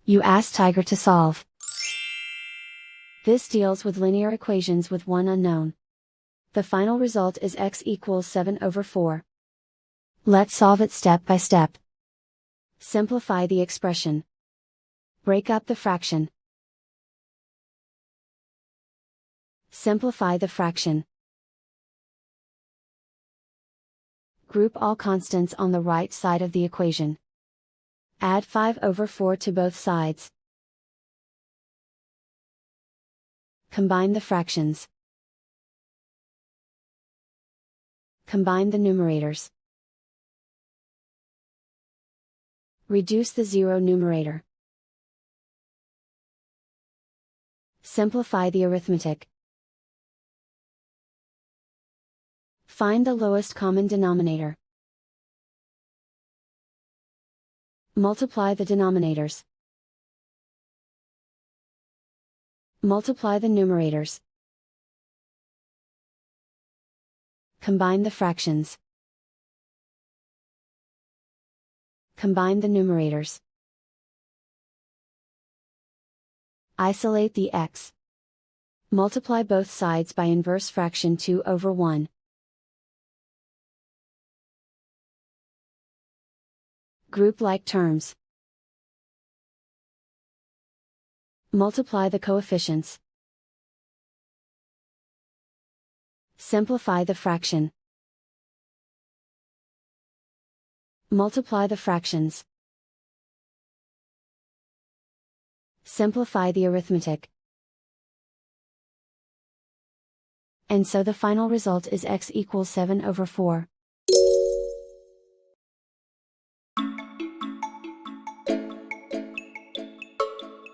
You ask Tiger to solve. This deals with linear equations with one unknown. The final result is x equals 7/4. Let's solve it step by step. Simplify the expression. Break up the fraction. Simplify the fraction. Group all constants on the right side of the equation. Add 5/4 to both sides. Combine the fractions. Combine the numerators. Reduce the zero numerator. Simplify the arithmetic. Find the lowest common denominator. Multiply the denominators. Multiply the numerators. Combine the fractions. Combine the numerators. Isolate the x. Multiply both sides by inverse fraction 2/1. Group like terms. Multiply the coefficients. Simplify the fraction. Multiply the fractions. Simplify the arithmetic. And so the final result is x equals 7/4.